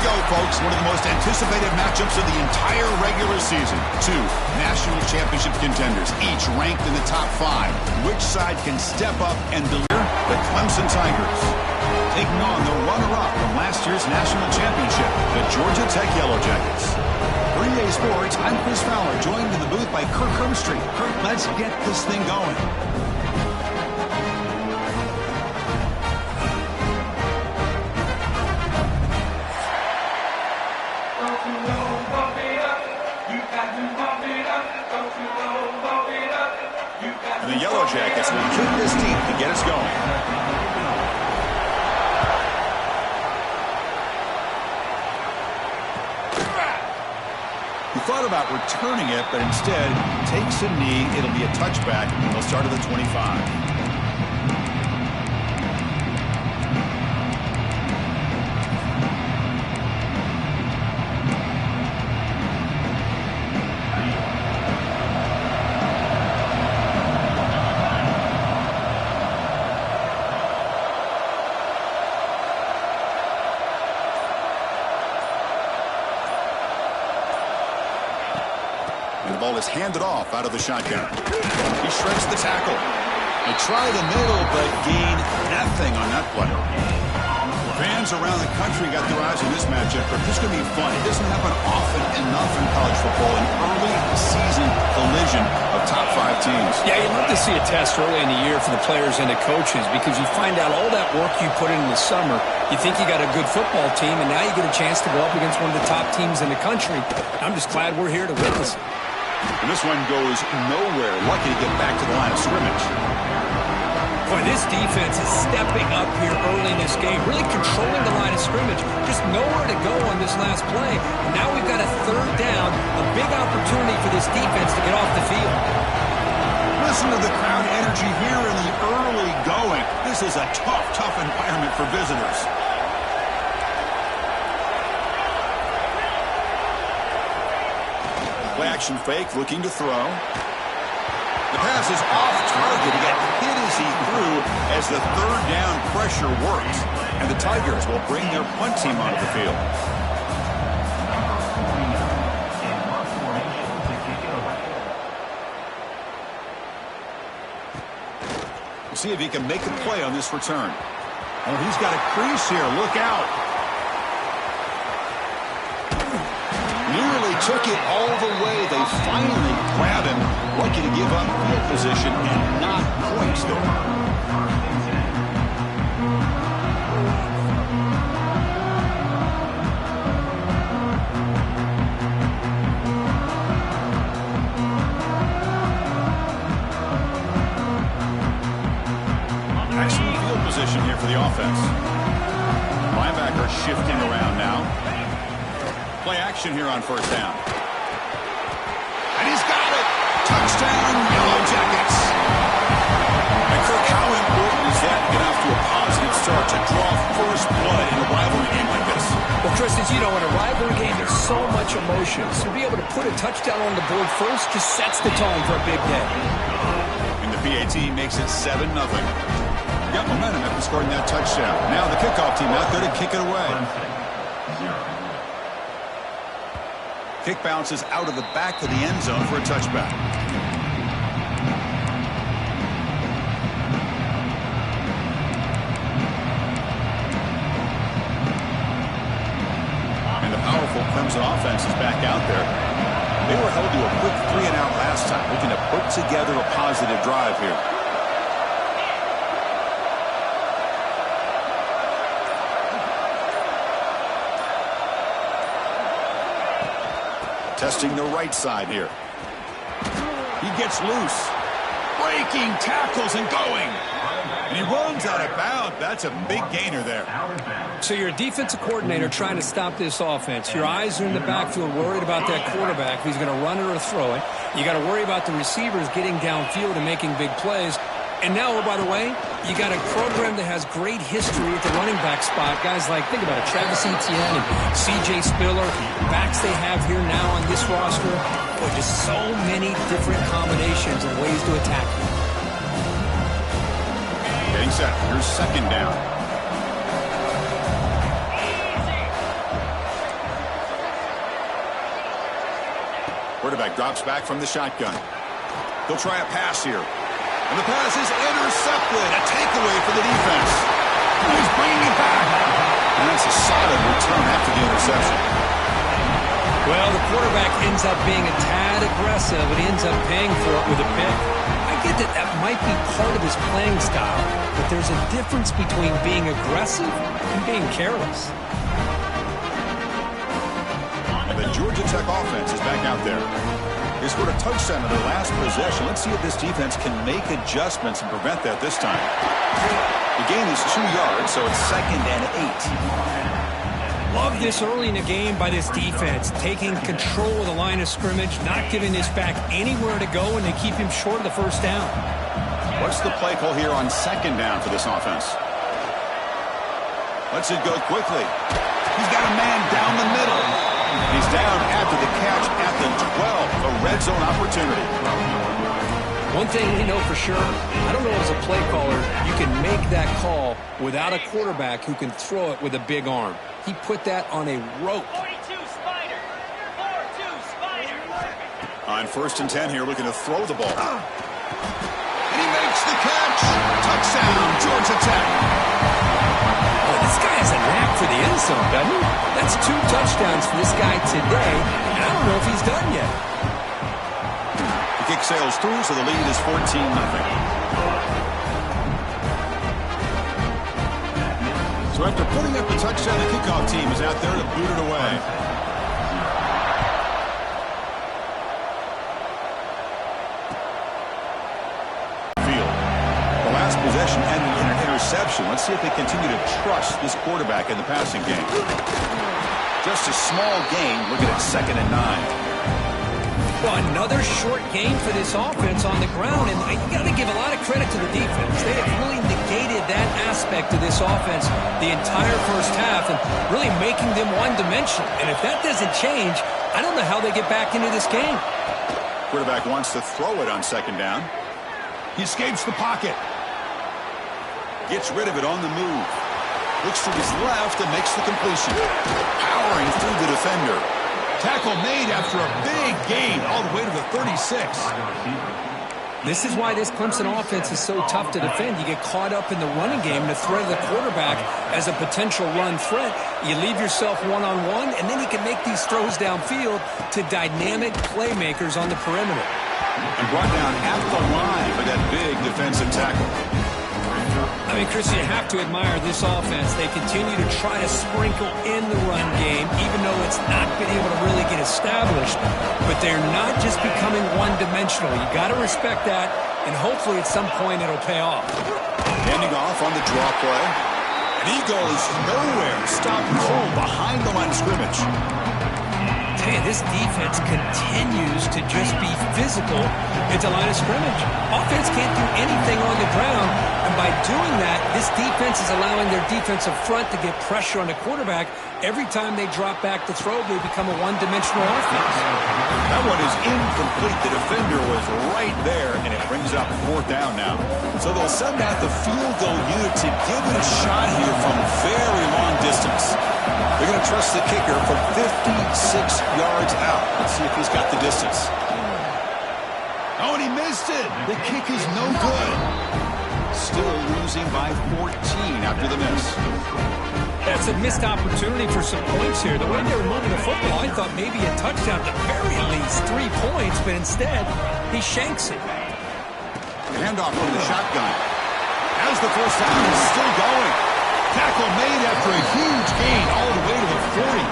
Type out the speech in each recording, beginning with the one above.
go, folks. One of the most anticipated matchups of the entire regular season. Two national championship contenders, each ranked in the top 5. Which side can step up and deliver? The Clemson Tigers taking on the runner-up from last year's national championship, the Georgia Tech Yellow Jackets. For EA Sports, I'm Chris Fowler, joined in the booth by Kirk Hermstreet. Kirk, let's get this thing going. And the Yellow Jackets will kick this deep to get us going. He thought about returning it, but instead takes a knee. It'll be a touchback. They'll start at the 25. The ball is handed off out of the shotgun. He shreds the tackle. They try the middle, but gain nothing on that play. Fans around the country got their eyes on this matchup, but this is going to be fun. It doesn't happen often enough in college football, an early season collision of top 5 teams. Yeah, you'd love to see a test early in the year for the players and the coaches, because you find out all that work you put in the summer. You think you got a good football team, and now you get a chance to go up against one of the top teams in the country. I'm just glad we're here to witness it. And this one goes nowhere. Lucky to get back to the line of scrimmage. Boy, this defense is stepping up here early in this game, really controlling the line of scrimmage. Just nowhere to go on this last play. And now we've got a 3rd down, a big opportunity for this defense to get off the field. Listen to the crowd energy here in the early going. This is a tough environment for visitors. Play action fake, looking to throw. The pass is off target. He got hit as he threw as the 3rd down pressure works. And the Tigers will bring their punt team onto the field. We'll see if he can make a play on this return. Oh, he's got a crease here. Look out. Nearly took it all the way. They finally grab him. Lucky to give up field position and not points there. Excellent field position here for the offense. Linebacker shifting around now. Play action here on 1st down. And he's got it! Touchdown, Yellow Jackets! And Kirk, how important is that to get off to a positive start to draw first blood in a rivalry game like this? Well, Chris, as you know, in a rivalry game, there's so much emotion. So to be able to put a touchdown on the board first just sets the tone for a big day. And the PAT makes it 7-0. Got momentum after scoring that touchdown. Now the kickoff team out there to kick it away. Kick bounces out of the back of the end zone for a touchback. And the powerful Clemson offense is back out there. They were held to a quick 3-and-out last time, looking to put together a positive drive here. Testing the right side here. He gets loose. Breaking tackles and going. And he runs out of bounds. That's a big gainer there. So you're a defensive coordinator trying to stop this offense. Your eyes are in the backfield worried about that quarterback, if he's going to run it or throw it. You got to worry about the receivers getting downfield and making big plays. And now, oh, by the way, you got a program that has great history at the running back spot. Guys like, think about it, Travis Etienne and C.J. Spiller, backs they have here now on this roster. Boy, just so many different combinations and ways to attack them. Getting set. Here's 2nd down. quarterback drops back from the shotgun. They'll try a pass here. And the pass is intercepted. A takeaway for the defense. And he's bringing it back. And that's a solid return after the interception. Well, the quarterback ends up being a tad aggressive, and he ends up paying for it with a pick. I get that that might be part of his playing style, but there's a difference between being aggressive and being careless. And the Georgia Tech offense is back out there. They scored a touchdown in their last possession. Let's see if this defense can make adjustments and prevent that this time. The gain is 2 yards, so it's 2nd and 8. Love this early in the game by this defense, taking control of the line of scrimmage, not giving this back anywhere to go, and they keep him short of the first down. What's the play call here on 2nd down for this offense? Lets it go quickly. He's got a man down the middle. He's down after the catch at the 12, a red zone opportunity. One thing we know for sure, I don't know as a play caller, you can make that call without a quarterback who can throw it with a big arm. He put that on a rope. 42 Spider. 4-2 Spider. On 1st and 10 here, looking to throw the ball. And he makes the catch. Touchdown, Georgia Tech. Oh, this guy has a knack for the end zone, doesn't he? That's 2 touchdowns for this guy today, and I don't know if he's done yet. The kick sails through, so the lead is 14-0. So after putting up the touchdown, the kickoff team is out there to boot it away. Field. The last possession ended in an interception. Let's see if they continue to trust this quarterback in the passing game. Just a small gain. Looking at 2nd and 9. Well, another short game for this offense on the ground, and you got to give a lot of credit to the defense. They have really negated that aspect of this offense the entire first half and really making them one-dimensional. And if that doesn't change, I don't know how they get back into this game. Quarterback wants to throw it on 2nd down. He escapes the pocket. Gets rid of it on the move. Looks to his left and makes the completion. Powering through the defender. Tackle made after a big gain all the way to the 36. This is why this Clemson offense is so tough to defend. You get caught up in the running game, the threat of the quarterback as a potential run threat. You leave yourself one-on-one, and then you can make these throws downfield to dynamic playmakers on the perimeter. And brought down at the line for that big defensive tackle. I mean, Chris, you have to admire this offense. They continue to try to sprinkle in the run game, even though it's not been able to really get established. But they're not just becoming one-dimensional. You got to respect that, and hopefully at some point it'll pay off. Handing off on the draw play. And he goes nowhere. Stopped cold behind the line of scrimmage. Hey, this defense continues to just be physical at the line of scrimmage. Offense can't do anything on the ground, and by doing that, this defense is allowing their defensive front to get pressure on the quarterback. Every time they drop back to throw, they become a one-dimensional offense. That one is incomplete. The defender was right there, and it brings up 4th down now. So they'll send out the field goal unit to give it a shot here from very long distance. They're going to trust the kicker from 56 yards out. Let's see if he's got the distance. Oh, and he missed it. The kick is no good. Still losing by 14 after the miss. That's a missed opportunity for some points here. The way they were moving the football, I thought maybe a touchdown, at the very least 3 points, but instead, he shanks it. Handoff from the shotgun. As the first down is still going. Tackle made after a huge gain all the way to the 40.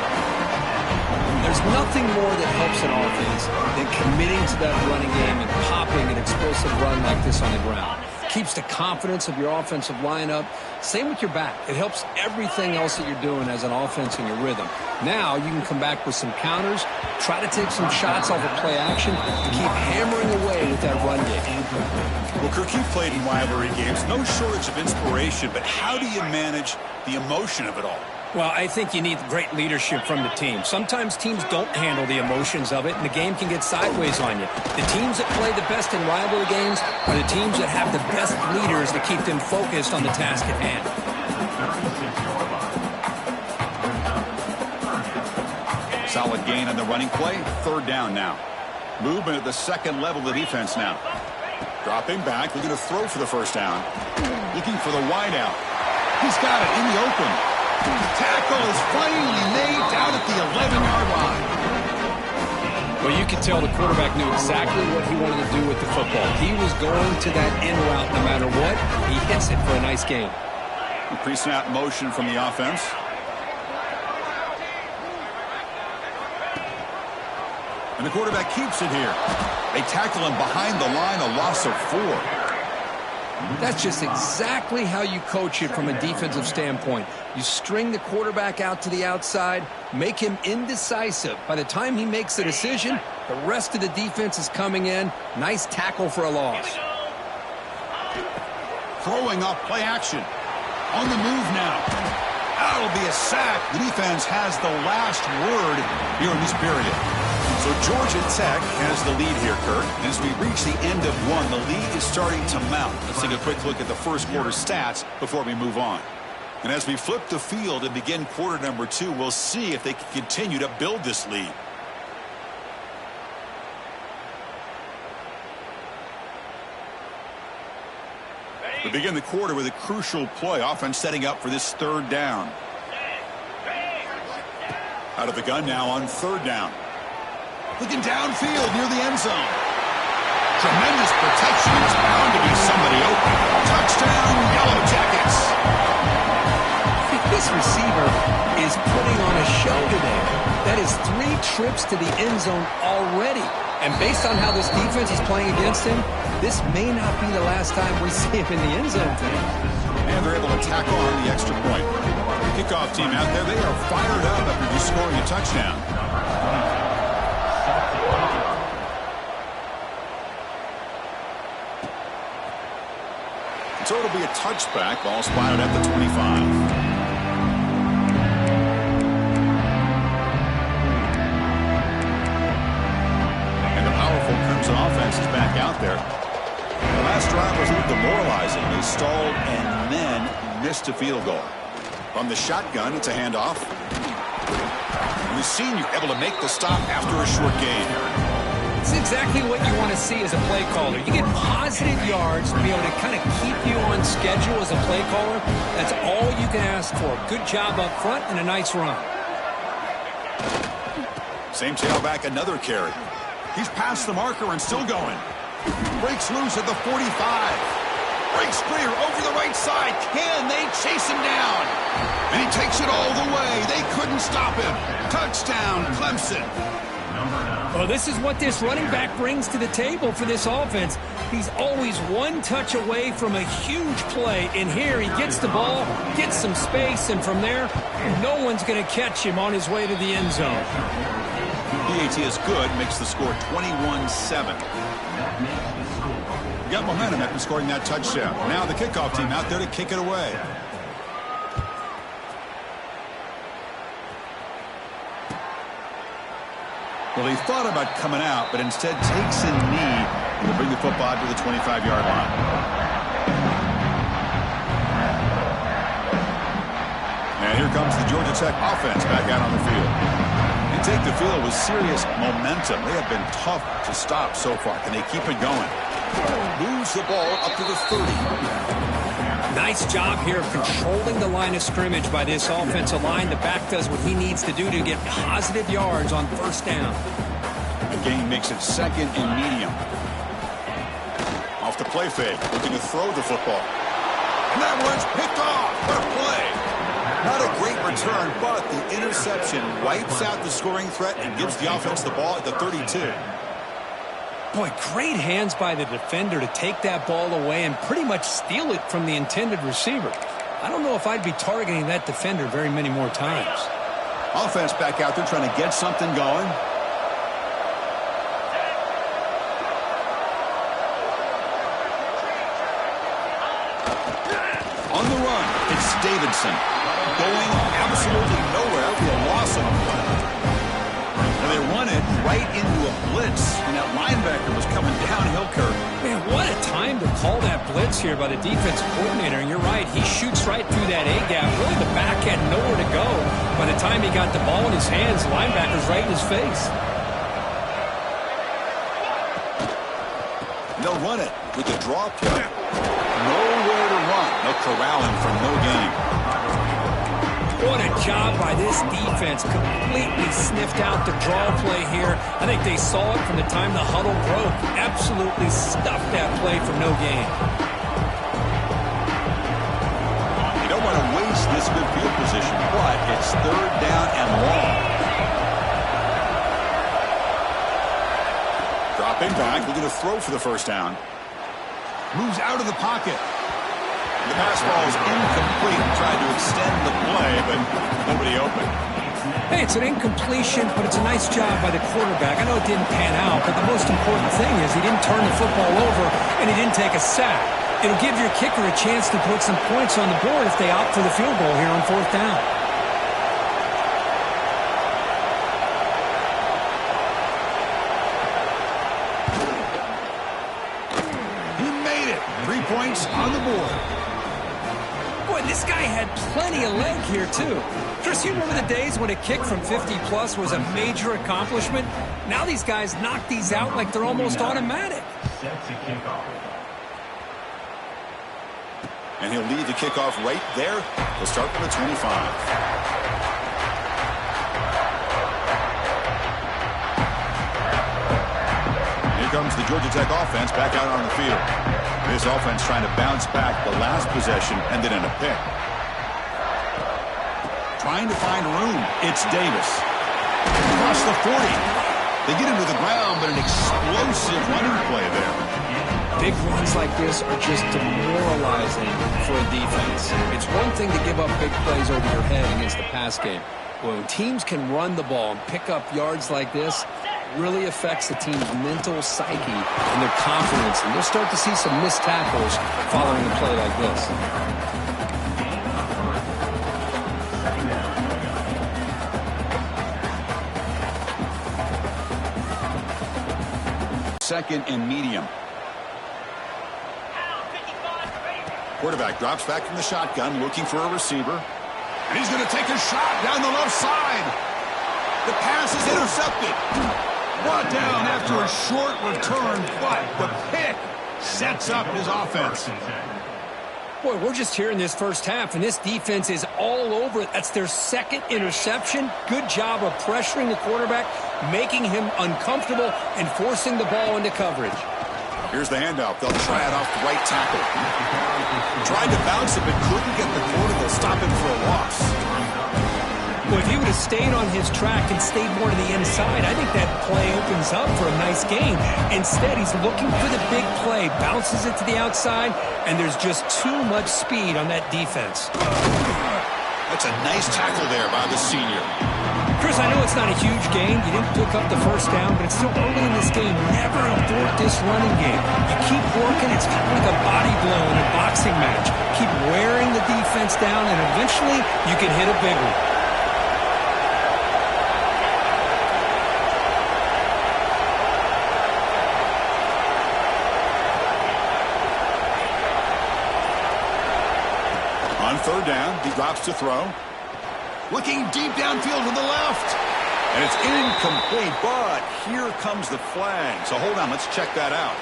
There's nothing more that helps an offense than committing to that running game and popping an explosive run like this on the ground. Keeps the confidence of your offensive lineup. Same with your back. It helps everything else that you're doing as an offense in your rhythm. Now you can come back with some counters, try to take some shots off of play action, and keep hammering away with that run game. Well, Kirk, you played in rivalry games. No shortage of inspiration, but how do you manage the emotion of it all? Well, I think you need great leadership from the team. Sometimes teams don't handle the emotions of it, and the game can get sideways on you. The teams that play the best in rivalry games are the teams that have the best leaders to keep them focused on the task at hand. Solid gain on the running play. 3rd down now. Movement at the second level of the defense now. Dropping back, looking to throw for the first down. Looking for the wide out. He's got it in the open. Tackle is finally made down at the 11-yard line. Well, you could tell the quarterback knew exactly what he wanted to do with the football. He was going to that in route no matter what. He hits it for a nice gain. Pre-snap motion from the offense. And the quarterback keeps it here. They tackle him behind the line, a loss of 4. That's just exactly how you coach it from a defensive standpoint. You string the quarterback out to the outside, make him indecisive. By the time he makes a decision, the rest of the defense is coming in. Nice tackle for a loss. Throwing off play action. On the move now. That'll be a sack. The defense has the last word here in this period. So Georgia Tech has the lead here, Kirk. And as we reach the end of one, the lead is starting to mount. Let's take a quick look at the first quarter stats before we move on. And as we flip the field and begin quarter number 2, we'll see if they can continue to build this lead. We begin the quarter with a crucial play. Offense setting up for this third down. Out of the gun now on third down. Looking downfield near the end zone. Tremendous protection. It's bound to be somebody open. Touchdown, Yellow Jackets. This receiver is putting on a show today. That is 3 trips to the end zone already. And based on how this defense is playing against him, this may not be the last time we see him in the end zone today. And they're able to tackle on the extra point. The kickoff team out there, they are fired up after just scoring a touchdown. So it'll be a touchback. Ball spotted at the 25. And the powerful Clemson offense is back out there. The last drive was a little demoralizing. They stalled and then missed a field goal. From the shotgun, it's a handoff. And the senior able to make the stop after a short gain. It's exactly what you want to see as a play caller. You get positive yards to be able to kind of keep you on schedule as a play caller. That's all you can ask for. Good job up front and a nice run. Same tailback, another carry. He's past the marker and still going. Breaks loose at the 45. Breaks clear over the right side. Can they chase him down? And he takes it all the way. They couldn't stop him. Touchdown, Clemson. Well, this is what this running back brings to the table for this offense. He's always one touch away from a huge play. And here he gets the ball, gets some space, and from there, no one's going to catch him on his way to the end zone. PAT is good, makes the score 21-7. Got momentum after scoring that touchdown. Now the kickoff team out there to kick it away. Well, he thought about coming out, but instead takes a knee and will bring the football to the 25-yard line. And here comes the Georgia Tech offense back out on the field. They take the field with serious momentum. They have been tough to stop so far. Can they keep it going? Moves the ball up to the 30. Nice job here of controlling the line of scrimmage by this offensive line. The back does what he needs to do to get positive yards on first down. The gain makes it second and medium. Off the play fake, looking to throw the football. And that one's picked off. What a play. Not a great return, but the interception wipes out the scoring threat and gives the offense the ball at the 32. Boy, great hands by the defender to take that ball away and pretty much steal it from the intended receiver. I don't know if I'd be targeting that defender very many more times. Offense back out there trying to get something going. On the run, it's Davidson. Going absolutely nowhere after a loss of a play. And they run it right into a blitz, and that linebacker was coming downhill, Kirk. Man, what a time to call that blitz here by the defensive coordinator. And you're right, he shoots right through that A-gap. Really, the back had nowhere to go. By the time he got the ball in his hands, the linebacker's right in his face. they'll run it with the draw play. Nowhere to run. No corralling from no gain. What a job by this defense. Completely sniffed out the draw play here. I think they saw it from the time the huddle broke. Absolutely stuffed that play for no gain. You don't want to waste this good field position, but it's third down and long. Dropping back, looking to throw for the first down. Moves out of the pocket. The pass ball is incomplete. Tried to extend the play, but nobody open. Hey, it's an incompletion, but it's a nice job by the quarterback. I know it didn't pan out, but the most important thing is he didn't turn the football over and he didn't take a sack. It'll give your kicker a chance to put some points on the board if they opt for the field goal here on fourth down. He made it. 3 points on the board. Boy, this guy had plenty of leg here, too. Chris, you remember the days when a kick from 50-plus was a major accomplishment? Now these guys knock these out like they're almost automatic. And he'll lead the kickoff right there. He'll start from the 25. Here comes the Georgia Tech offense back out on the field. This offense trying to bounce back the last possession, ended in a pick. Trying to find room. It's Davis. Across the 40. They get him to the ground, but an explosive running play there. Big runs like this are just demoralizing for a defense. It's one thing to give up big plays over your head against the pass game. When teams can run the ball and pick up yards like this, really affects the team's mental psyche and their confidence. And you'll start to see some missed tackles following a play like this. Second and medium. Quarterback drops back from the shotgun, looking for a receiver. And he's going to take a shot down the left side. The pass is intercepted. Brought down after a short return, but the pick sets up his offense. Boy, we're just here in this first half, and this defense is all over it. That's their second interception. Good job of pressuring the quarterback, making him uncomfortable, and forcing the ball into coverage. Here's the handoff. They'll try it off the right tackle. Tried to bounce it, but couldn't get the corner. They'll stop him for a loss. Well, if he would have stayed on his track and stayed more to the inside, I think that play opens up for a nice game. Instead, he's looking for the big play, bounces it to the outside, and there's just too much speed on that defense. That's a nice tackle there by the senior. Chris, I know it's not a huge gain. You didn't pick up the first down, but it's still early in this game. Never abort this running game. You keep working. It's kind of like a body blow in a boxing match. Keep wearing the defense down, and eventually you can hit a big one. On third down, he drops to throw. Looking deep downfield to the left. And it's incomplete, but here comes the flag. So hold on, let's check that out.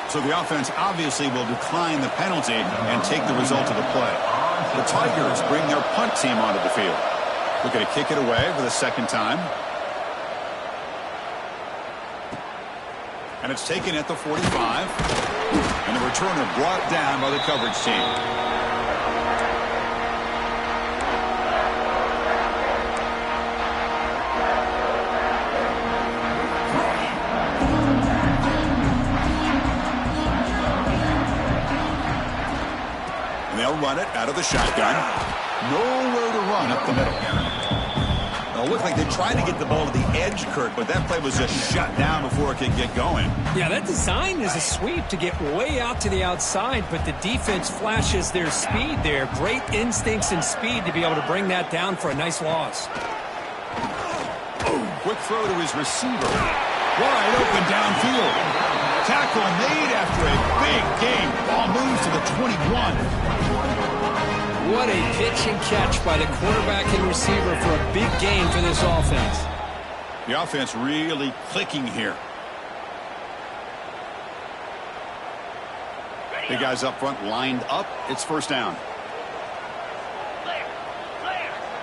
So the offense obviously will decline the penalty and take the result of the play. The Tigers bring their punt team onto the field. Looking to kick it away for the second time. And it's taken at the 45. And the returner brought down by the coverage team. They'll run it out of the shotgun. Nowhere to run up the middle. It looked like they tried to get the ball to the edge, Kurt, but that play was just shut down before it could get going. Yeah, that design is a sweep to get way out to the outside, but the defense flashes their speed there. Great instincts and speed to be able to bring that down for a nice loss. Quick throw to his receiver. Wide open downfield. Tackle made after a big game. Ball moves to the 21. What a pitch and catch by the quarterback and receiver for a big game for this offense. The offense really clicking here. The guys up front lined up. It's first down.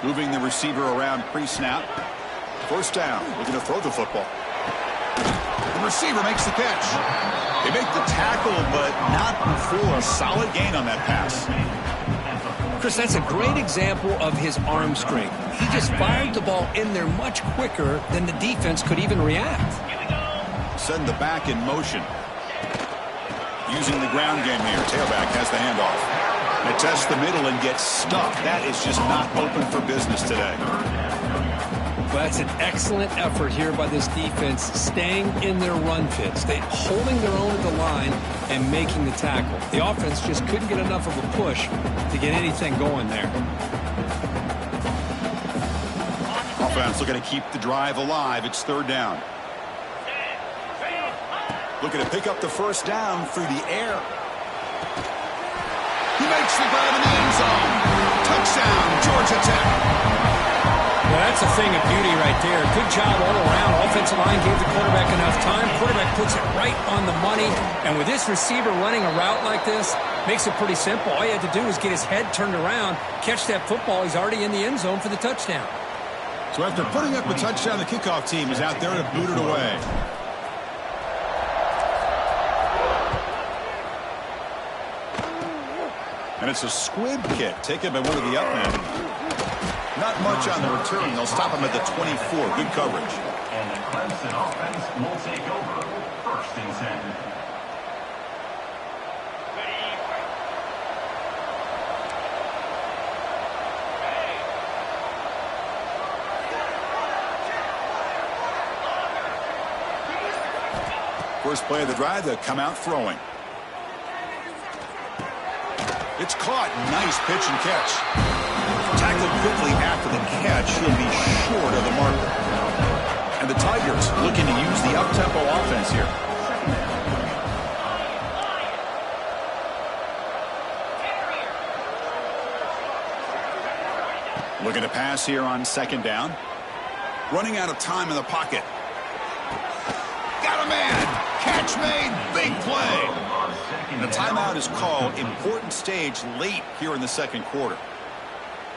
Moving the receiver around pre-snap. First down. Looking to throw the football. The receiver makes the catch. They make the tackle, but not before a solid gain on that pass. Chris, that's a great example of his arm strength. He just fired the ball in there much quicker than the defense could even react. Send the back in motion. Using the ground game here. Tailback has the handoff. They test the middle and get stuck. That is just not open for business today. Well, that's an excellent effort here by this defense, staying in their run fits. They holding their own at the line and making the tackle. The offense just couldn't get enough of a push to get anything going there. Offense looking to keep the drive alive. It's third down. Looking to pick up the first down through the air. He makes the grab in the end zone. Touchdown, Georgia Tech. Well, that's a thing of beauty right there. Good job all around. Offensive line gave the quarterback enough time. Quarterback puts it right on the money. And with this receiver running a route like this, makes it pretty simple. All you had to do was get his head turned around, catch that football. He's already in the end zone for the touchdown. So after putting up a touchdown, the kickoff team is out there to boot it away. And it's a squib kick taken by one of the up men. Not much on the return. They'll stop him at the 24. Good coverage. And the Clemson offense will take over first and 10. First play of the drive, they'll come out throwing. It's caught. Nice pitch and catch. Tackled quickly after the catch. He'll be short of the marker. And the Tigers looking to use the up-tempo offense here. Looking to pass here on second down. Running out of time in the pocket. Got a man. Catch made. Big play. The timeout is called. Important stage late here in the second quarter.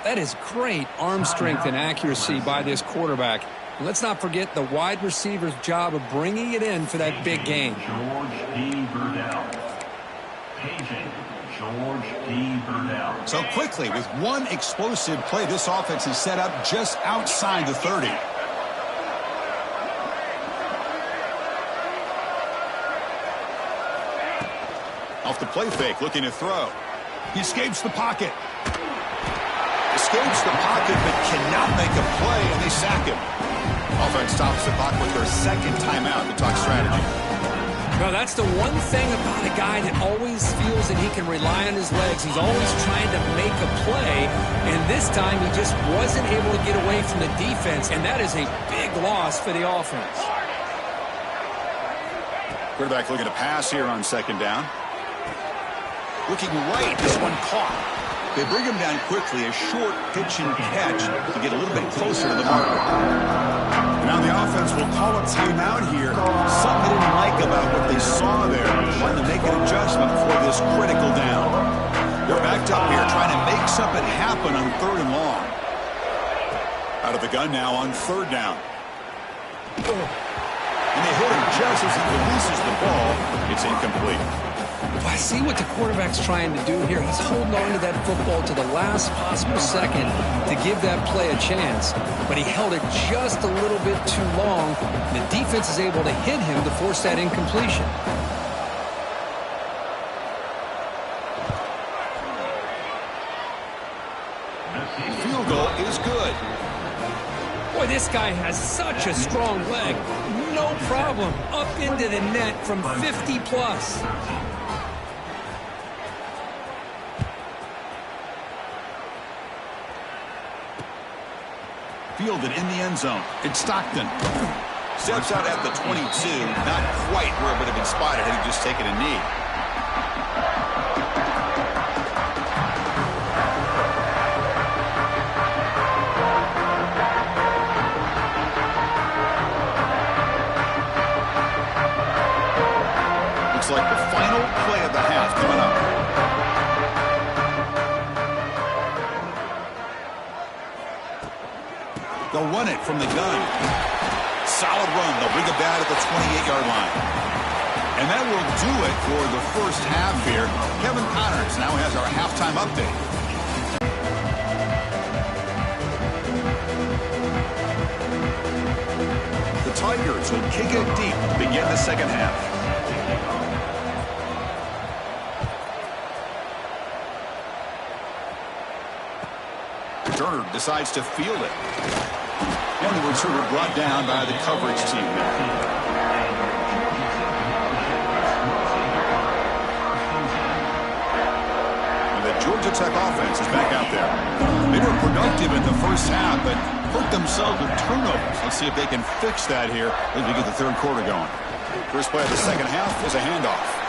That is great arm strength and accuracy by this quarterback. And let's not forget the wide receiver's job of bringing it in for that big gain. So quickly, with one explosive play, this offense is set up just outside the 30. Off the play fake, looking to throw. He escapes the pocket. Escapes the pocket, but cannot make a play, and they sack him. Offense stops the clock with their second timeout to talk strategy. Well, that's the one thing about a guy that always feels that he can rely on his legs. He's always trying to make a play, and this time he just wasn't able to get away from the defense, and that is a big loss for the offense. Quarterback looking to pass here on second down. Looking right, this one caught. They bring him down quickly, a short pitch and catch to get a little bit closer to the marker. Now the offense will call a timeout here. Something they didn't like about what they saw there. Trying to make an adjustment for this critical down. They're backed up here, trying to make something happen on third and long. Out of the gun now on third down. And they hit him just as he releases the ball. It's incomplete. I see what the quarterback's trying to do here. He's holding on to that football to the last possible second to give that play a chance. But he held it just a little bit too long. The defense is able to hit him to force that incompletion. Field goal is good. Boy, this guy has such a strong leg. No problem. Up into the net from 50 plus. Fielded in the end zone. It's Stockton. Steps out at the 22. Not quite where it would have been spotted had he just taken a knee. Looks like the final play of the half coming up. They'll run it from the gun. Solid run. They'll bring it down at the 28-yard line. And that will do it for the first half here. Kevin Connors now has our halftime update. The Tigers will kick it deep to begin the second half. Turner decides to field it. And the returner brought down by the coverage team. And the Georgia Tech offense is back out there. They were productive in the first half, but hurt themselves with turnovers. Let's see if they can fix that here as we get the third quarter going. First play of the second half is a handoff.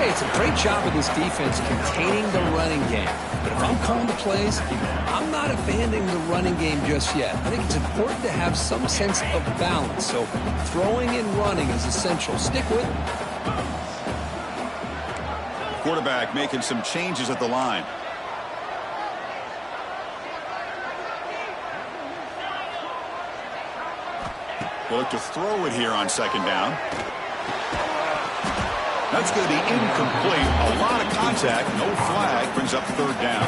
Hey, it's a great job of this defense containing the running game. But if I'm calling the plays, I'm not abandoning the running game just yet. I think it's important to have some sense of balance. So throwing and running is essential. Stick with it. Quarterback making some changes at the line. They look to throw it here on second down. That's going to be incomplete. A lot of contact. No flag. Brings up third down.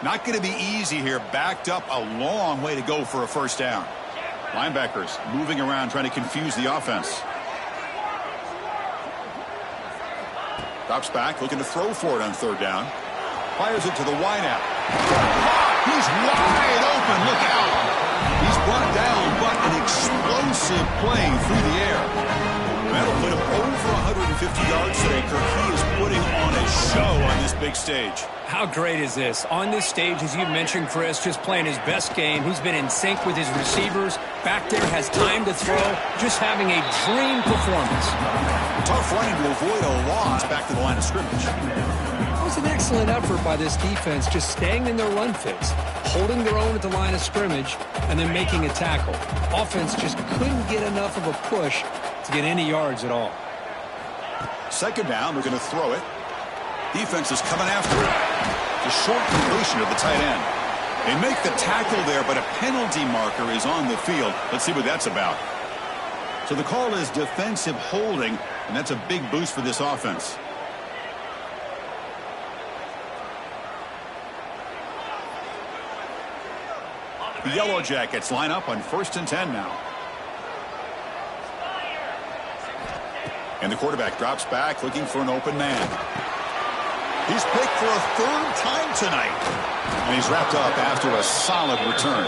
Not going to be easy here. Backed up a long way to go for a first down. Linebackers moving around trying to confuse the offense. Drops back, looking to throw for it on third down. Fires it to the wideout. He's wide open. Look out. He's brought down, but an explosive play through the air. That'll put him over 150 yards today, Kirk. He is putting on a show on this big stage. How great is this? On this stage, as you mentioned, Chris, just playing his best game. He's been in sync with his receivers. Back there, has time to throw. Just having a dream performance. Tough running to avoid a loss back to the line of scrimmage. It was an excellent effort by this defense, just staying in their run fits, holding their own at the line of scrimmage, and then making a tackle. Offense just couldn't get enough of a push to get any yards at all. Second down, they're going to throw it. Defense is coming after it. The short completion of the tight end. They make the tackle there, but a penalty marker is on the field. Let's see what that's about. So the call is defensive holding, and that's a big boost for this offense. The Yellow Jackets line up on 1st and 10 now. And the quarterback drops back, looking for an open man. He's picked for a third time tonight. And he's wrapped up after a solid return.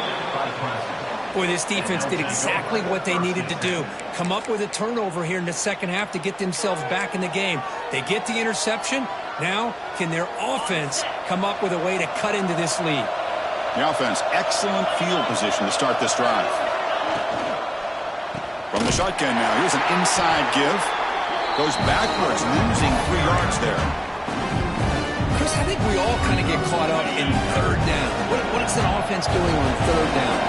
Boy, this defense did exactly what they needed to do. Come up with a turnover here in the second half to get themselves back in the game. They get the interception. Now, can their offense come up with a way to cut into this lead? The offense, excellent field position to start this drive. From the shotgun now, here's an inside give. Goes backwards, losing 3 yards there. Chris, I think we all kind of get caught up in third down. What is that offense doing on third down?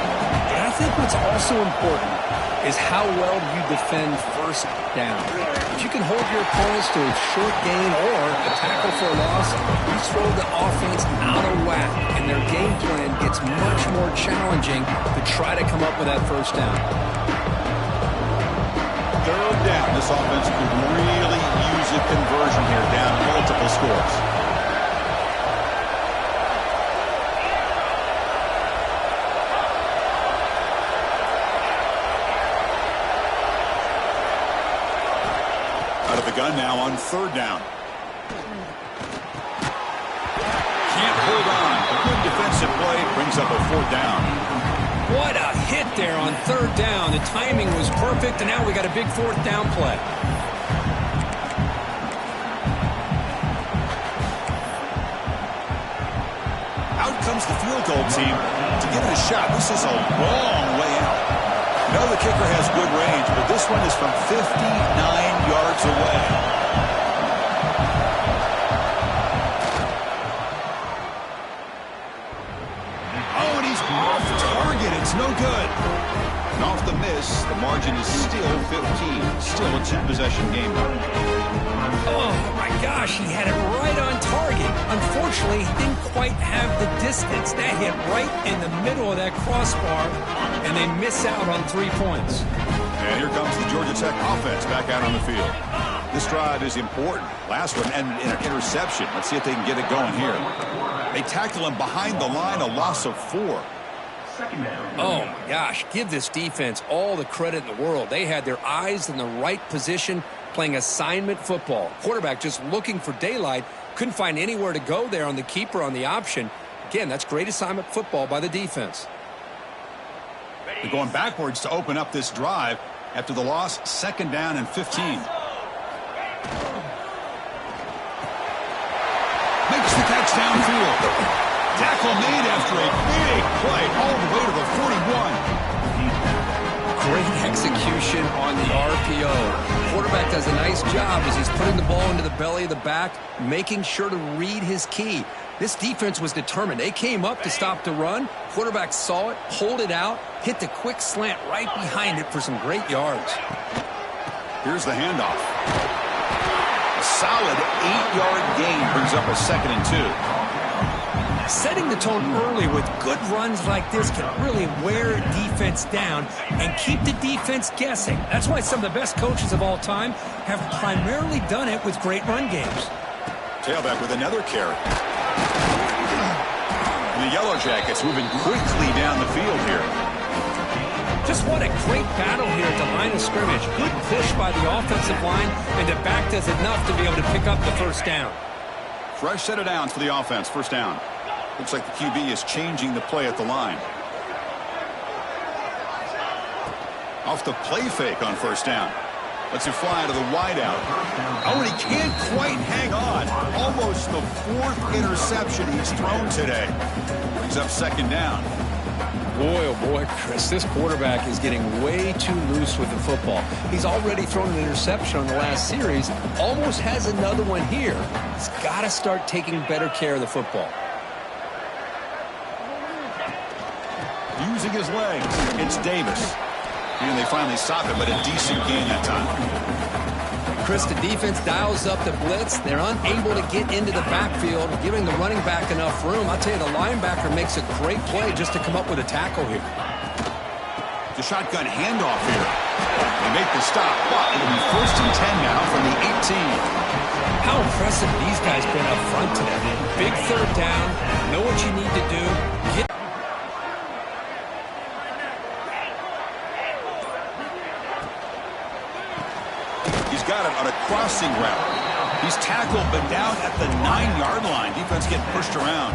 But I think what's also important is how well you defend first down. If you can hold your opponents to a short gain or a tackle for a loss, you throw the offense out of whack, and their game plan gets much more challenging to try to come up with that first down. Third down. This offense could really use a conversion here, down multiple scores. Out of the gun now on third down. Can't hold on. A good defensive play brings up a fourth down. What a hit there on third down. The timing was perfect, and now we got a big fourth down play. Out comes the field goal team to give it a shot. This is a long way out. No, the kicker has good range, but this one is from 59 yards away. Oh, and he's off target. It's no good. And off the miss, the margin is still 15. Still a two-possession game, though. Oh, my gosh, he had it right on target. Unfortunately, he didn't quite have the distance. That hit right in the middle of that crossbar, and they miss out on 3 points. And here comes the Georgia Tech offense back out on the field. This drive is important. Last one ended in an interception. Let's see if they can get it going here. They tackle him behind the line, a loss of 4. Oh, my gosh, give this defense all the credit in the world. They had their eyes in the right position, playing assignment football. Quarterback just looking for daylight. Couldn't find anywhere to go there on the keeper on the option. Again, that's great assignment football by the defense. They're going backwards to open up this drive after the loss, 2nd down and 15. Makes the catch downfield. Tackle made after a big play all the way to the 41. Great execution on the RPO. Quarterback does a nice job as he's putting the ball into the belly of the back, making sure to read his key. This defense was determined. They came up to stop the run. Quarterback saw it, pulled it out, hit the quick slant right behind it for some great yards. Here's the handoff. A solid 8-yard gain brings up a 2nd and 2. Setting the tone early with good runs like this can really wear a defense down and keep the defense guessing. That's why some of the best coaches of all time have primarily done it with great run games. Tailback with another carry. And the Yellow Jackets moving quickly down the field here. Just what a great battle here at the line of scrimmage. Good push by the offensive line, and the back does enough to be able to pick up the first down. Fresh set of downs for the offense. First down. Looks like the QB is changing the play at the line. Off the play fake on first down. Lets it fly to the wideout. Oh, and he can't quite hang on. Almost the 4th interception he's thrown today. Brings up 2nd down. Boy, oh boy, Chris, this quarterback is getting way too loose with the football. He's already thrown an interception on the last series. Almost has another one here. He's got to start taking better care of the football. Using his legs, it's Davis. And they finally stop it, but a decent gain that time. Chris, the defense dials up the blitz. They're unable to get into the backfield, giving the running back enough room. I'll tell you, the linebacker makes a great play just to come up with a tackle here. The shotgun handoff here. They make the stop, but it'll be 1st and 10 now from the 18. How impressive these guys been up front today. Big 3rd down, know what you need to do. Got him on a crossing route. He's tackled, but down at the 9-yard line. Defense getting pushed around.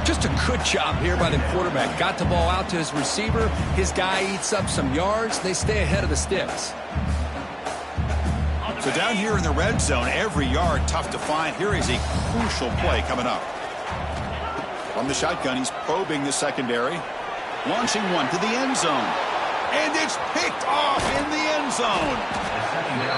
Just a good job here by the quarterback. Got the ball out to his receiver. His guy eats up some yards. They stay ahead of the sticks. So down here in the red zone, every yard tough to find. Here is a crucial play coming up. From the shotgun, he's probing the secondary. Launching one to the end zone. And it's picked off in the end zone.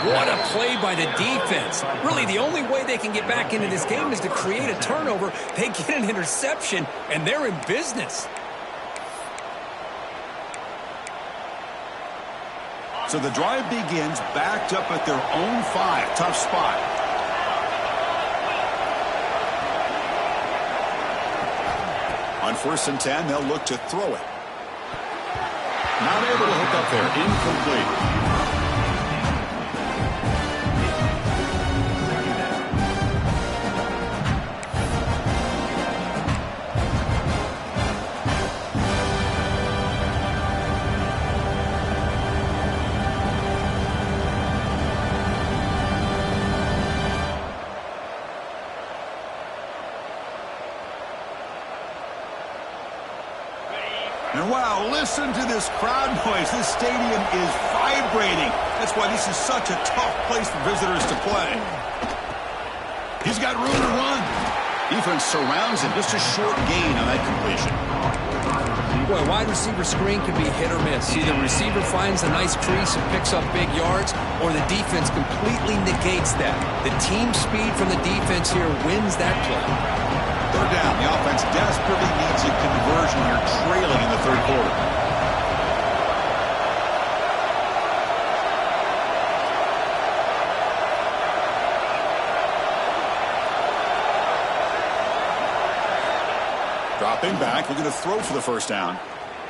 What a play by the defense. Really, the only way they can get back into this game is to create a turnover. They get an interception, and they're in business. So the drive begins backed up at their own 5. Tough spot. On 1st and 10, they'll look to throw it. Not able to hook up there. Incomplete. And wow, listen to this crowd noise. This stadium is vibrating. That's why this is such a tough place for visitors to play. He's got room to run. Defense surrounds him. Just a short gain on that completion. Boy, wide receiver screen can be hit or miss. Either receiver finds a nice crease and picks up big yards, or the defense completely negates that. The team speed from the defense here wins that play. 3rd down. The offense desperately needs a conversion here, trailing in the 3rd quarter. Stepping back, looking to throw for the first down.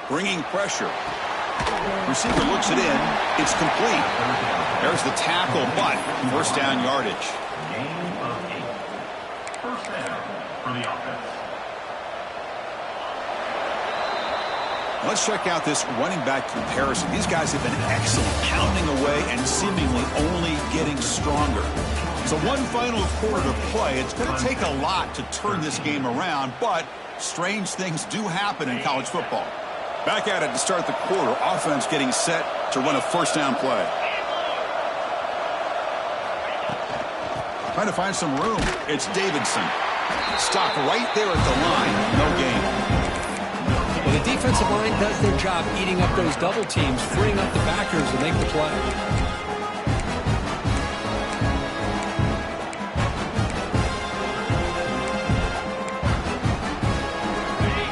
Bringing pressure. Receiver looks it in. It's complete. There's the tackle, but first down yardage. Gain of 8. First down for the offense. Let's check out this running back comparison. These guys have been excellent, pounding away and seemingly only getting stronger. So one final quarter to play. It's going to take a lot to turn this game around, but strange things do happen in college football. Back at it to start the quarter. Offense getting set to run a first down play. Trying to find some room. It's Davidson. Stopped right there at the line. No gain. Well, the defensive line does their job eating up those double teams, freeing up the backers to make the play.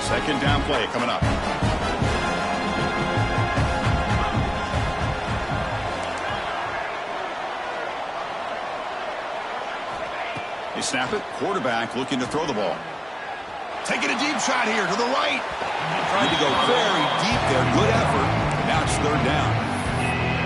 Second down play coming up. They snap it. Quarterback looking to throw the ball. Taking a deep shot here to the right. Tried to go very deep there. Good effort. Now it's third down.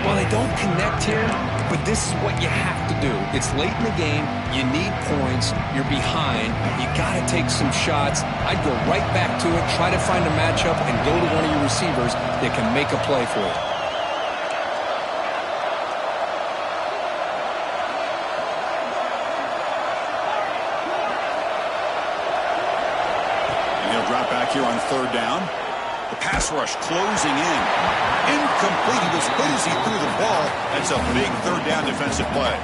Well, they don't connect here, but this is what you have to do. It's late in the game. You need points. You're behind. You got to take some shots. I'd go right back to it, try to find a matchup, and go to one of your receivers that can make a play for you. And he'll drop back here on third down. The pass rush closing in. Incomplete. He was good as he threw the ball. That's a big third down defensive play.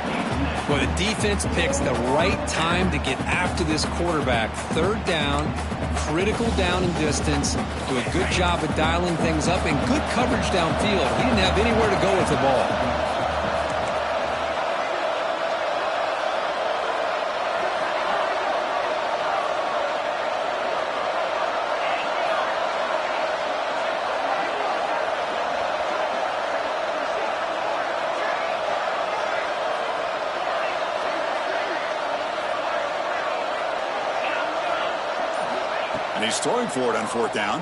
Well, the defense picks the right time to get after this quarterback. Third down, critical down and distance. Do a good job of dialing things up and good coverage downfield. He didn't have anywhere to go with the ball. And he's throwing for it on fourth down.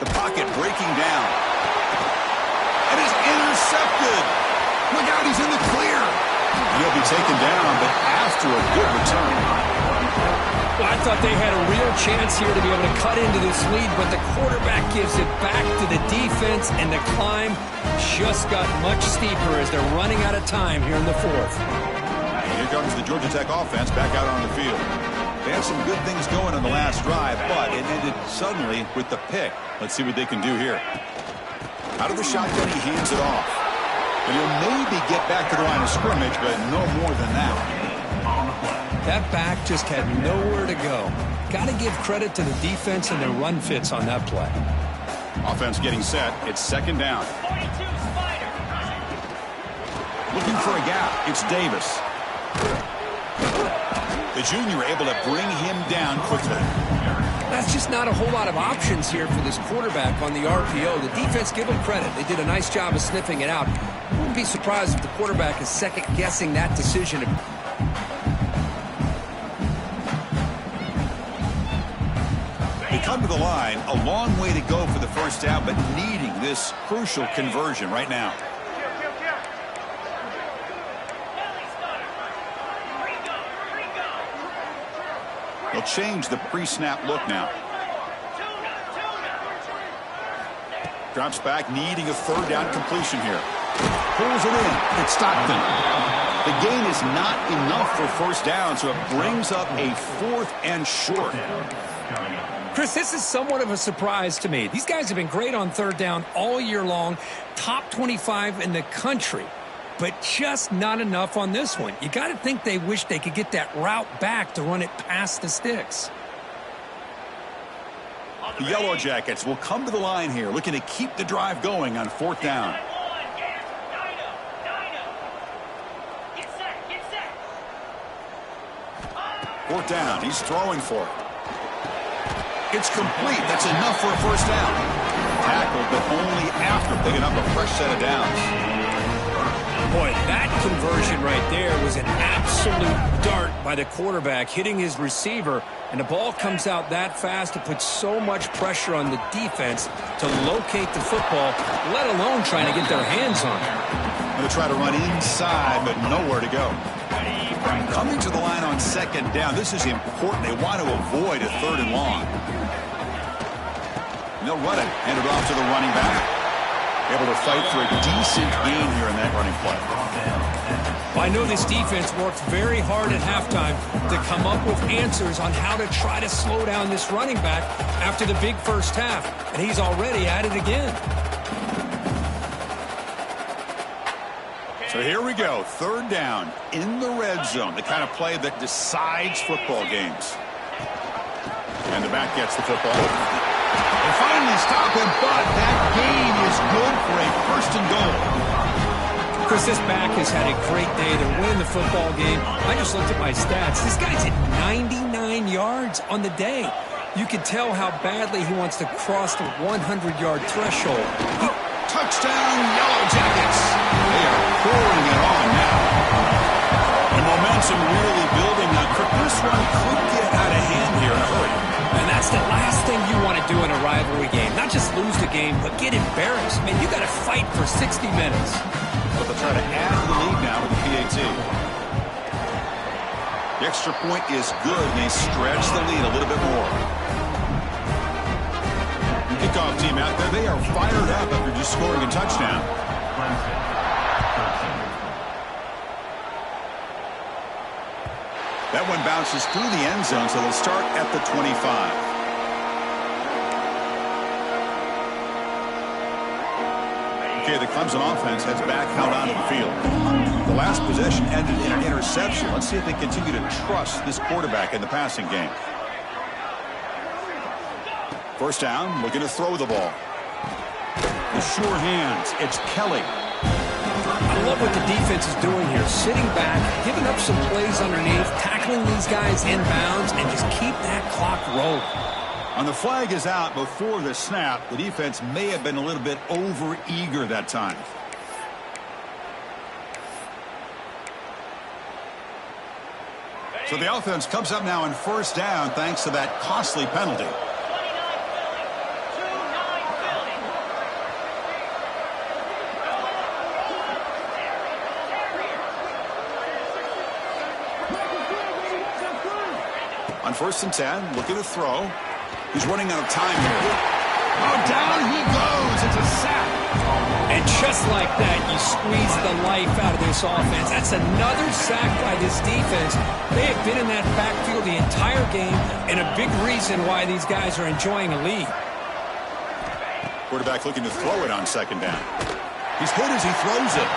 The pocket breaking down. And is intercepted. Look out, he's in the clear. And he'll be taken down, but after a good return. Well, I thought they had a real chance here to be able to cut into this lead, but the quarterback gives it back to the defense, and the climb just got much steeper as they're running out of time here in the fourth. Here comes the Georgia Tech offense back out on the field. They had some good things going on the last drive, but it ended suddenly with the pick. Let's see what they can do here. Out of the shotgun, he hands it off. And he'll maybe get back to the line of scrimmage, but no more than that. That back just had nowhere to go. Got to give credit to the defense and their run fits on that play. Offense getting set. It's second down. 42 Spider. Looking for a gap. It's Davis. The junior able to bring him down quickly. That's just not a whole lot of options here for this quarterback on the RPO. The defense, give them credit. They did a nice job of sniffing it out. Wouldn't be surprised if the quarterback is second-guessing that decision. They come to the line, a long way to go for the first down, but needing this crucial conversion right now. They'll change the pre-snap look now. Drops back, needing a third down completion here. Pulls it in. It's Stockton. The gain is not enough for first down, so it brings up a fourth and short. Chris, this is somewhat of a surprise to me. These guys have been great on third down all year long, top 25 in the country, but just not enough on this one. You got to think they wish they could get that route back to run it past the sticks. The Yellow Jackets will come to the line here, looking to keep the drive going on fourth down. Fourth down, he's throwing for it. It's complete. That's enough for a first down. Tackled, but only after picking up a fresh set of downs. Boy, that conversion right there was an absolute dart by the quarterback, hitting his receiver, and the ball comes out that fast. It puts so much pressure on the defense to locate the football, let alone trying to get their hands on it. Going to try to run inside, but nowhere to go. Coming to the line on second down, this is important. They want to avoid a 3rd and long. And they'll run it, hand it off to the running back. Able to fight for a decent gain here in that running play. I know this defense worked very hard at halftime to come up with answers on how to try to slow down this running back after the big first half, and he's already at it again. So here we go, 3rd down in the red zone, the kind of play that decides football games. And the back gets the football. They finally stop him, but that gain is good for a 1st and goal. Chris, this back has had a great day. They're winning the football game. I just looked at my stats. This guy's hit 99 yards on the day. You can tell how badly he wants to cross the 100-yard threshold. Touchdown, Yellow Jackets. They are pouring it on now. The momentum really building now. This one could get out of hand here in a hurry. And that's the last thing you want to do in a rivalry game. Not just lose the game, but get embarrassed. Man, you got to fight for 60 minutes. But they'll try to add to the lead now with the PAT. The extra point is good, and they stretch the lead a little bit more. Kickoff team out there. They are fired up after just scoring a touchdown. That one bounces through the end zone, so they'll start at the 25. Okay, the Clemson offense heads back out onto the field. The last possession ended in an interception. Let's see if they continue to trust this quarterback in the passing game. 1st down, looking to throw the ball. The sure hands, it's Kelly. I love what the defense is doing here. Sitting back, giving up some plays underneath, tackling these guys inbounds, and just keep that clock rolling. And the flag is out before the snap. The defense may have been a little bit over-eager that time. So the offense comes up now in 1st down thanks to that costly penalty. On 1st and 10, looking to throw. He's running out of time here. Oh, down he goes. It's a sack. And just like that, you squeeze the life out of this offense. That's another sack by this defense. They have been in that backfield the entire game, and a big reason why these guys are enjoying a lead. Quarterback looking to throw it on 2nd down. He's hit as he throws it.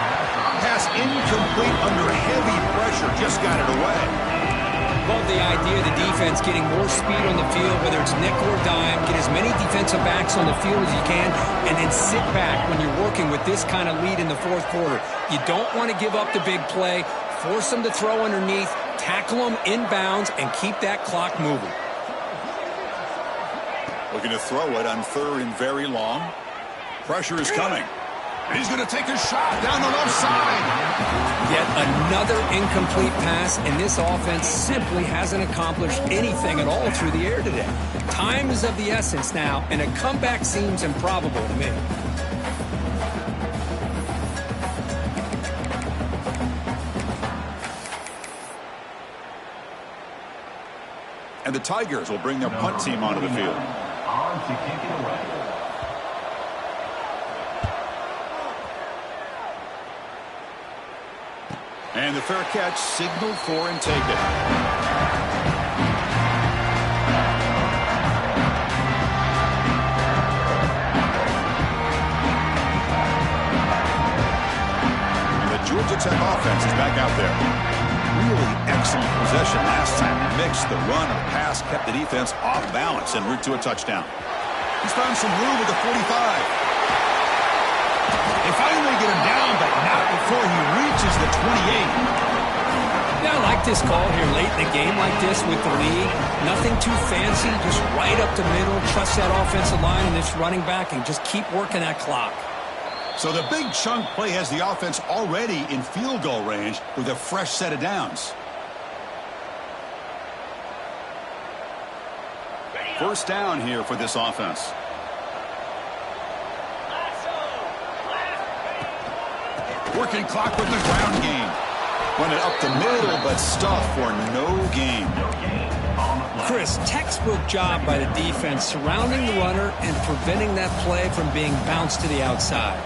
Pass incomplete under heavy pressure. Just got it away. Love the idea of the defense getting more speed on the field, whether it's nickel or dime. Get as many defensive backs on the field as you can, and then sit back when you're working with this kind of lead in the 4th quarter. You don't want to give up the big play. Force them to throw underneath, tackle them inbounds, and keep that clock moving. Looking to throw it on 3rd and very long. Pressure is coming. And he's going to take a shot down the left side. Yet another incomplete pass, and this offense simply hasn't accomplished anything at all through the air today. Time is of the essence now, and a comeback seems improbable to me. And the Tigers will bring their punt team onto the field. On to kick it away. And the fair catch signaled for and taken. And the Georgia Tech offense is back out there. Really excellent possession last time. Mixed the run and the pass, kept the defense off balance en route to a touchdown. He's found some room at the 45. They finally get him down, but not before he reaches the 28. Yeah, I like this call here late in the game like this with the lead. Nothing too fancy, just right up the middle. Trust that offensive line and this running back and just keep working that clock. So the big chunk play has the offense already in field goal range with a fresh set of downs. First down here for this offense. Working clock with the ground game. Run it up the middle, but stuff for no gain. Chris, textbook job by the defense surrounding the runner and preventing that play from being bounced to the outside.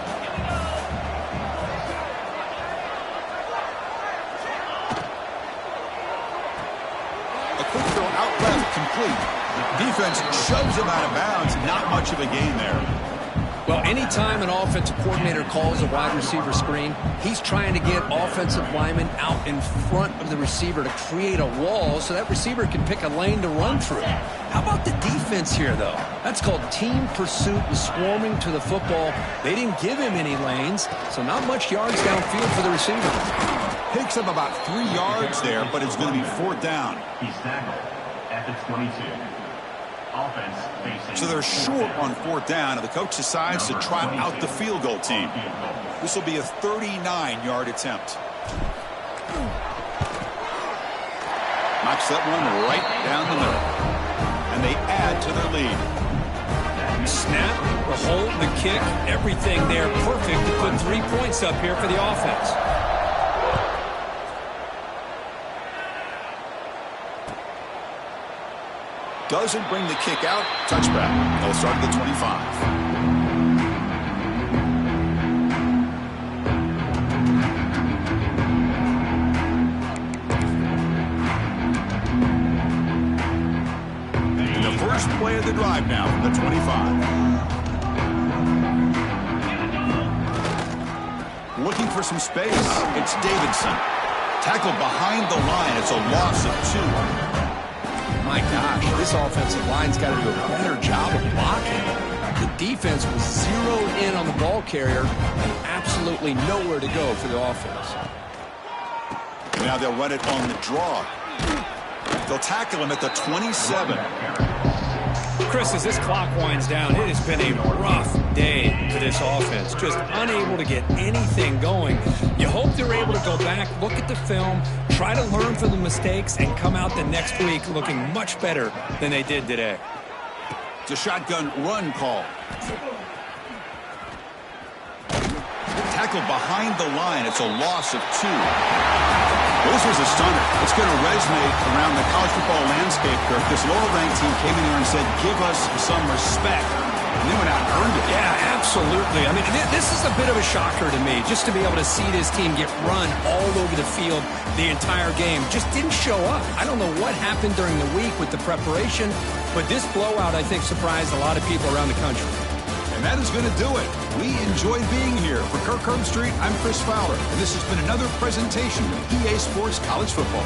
A quick throw out left, complete. Defense shoves him out of bounds. Not much of a gain there. Well, anytime an offensive coordinator calls a wide receiver screen, he's trying to get offensive linemen out in front of the receiver to create a wall so that receiver can pick a lane to run through. How about the defense here, though? That's called team pursuit and swarming to the football. They didn't give him any lanes, so not much yards downfield for the receiver. Picks up about 3 yards there, but it's going to be fourth down. He's tackled at the 22. Offense facing. So they're short on fourth down, and the coach decides to trot out the field goal team. This will be a 39-yard attempt. Knocks that one right down the middle. And they add to their lead. Snap, the hold, the kick, everything there perfect to put 3 points up here for the offense. Doesn't bring the kick out. Touchback. They'll start at the 25. And the first play of the drive now from the 25. Looking for some space. It's Davidson. Tackled behind the line. It's a loss of 2. My gosh, this offensive line's got to do a better job of blocking. The defense was zeroed in on the ball carrier and absolutely nowhere to go for the offense. Now they'll run it on the draw. They'll tackle him at the 27. Chris, as this clock winds down, it has been a rough day for this offense. Just unable to get anything going. You hope they're able to go back, look at the film, try to learn from the mistakes, and come out the next week looking much better than they did today. It's a shotgun run call. Tackled behind the line. It's a loss of 2. This was a stunner. It's going to resonate around the college football landscape here. This lower-ranked team came in here and said, give us some respect. And they went out and earned it. Yeah, absolutely. I mean, this is a bit of a shocker to me, just to be able to see this team get run all over the field the entire game. Just didn't show up. I don't know what happened during the week with the preparation, but this blowout, I think, surprised a lot of people around the country. And that is going to do it. We enjoyed being here. For Kirk Herbstreit, I'm Chris Fowler, and this has been another presentation of EA Sports College Football.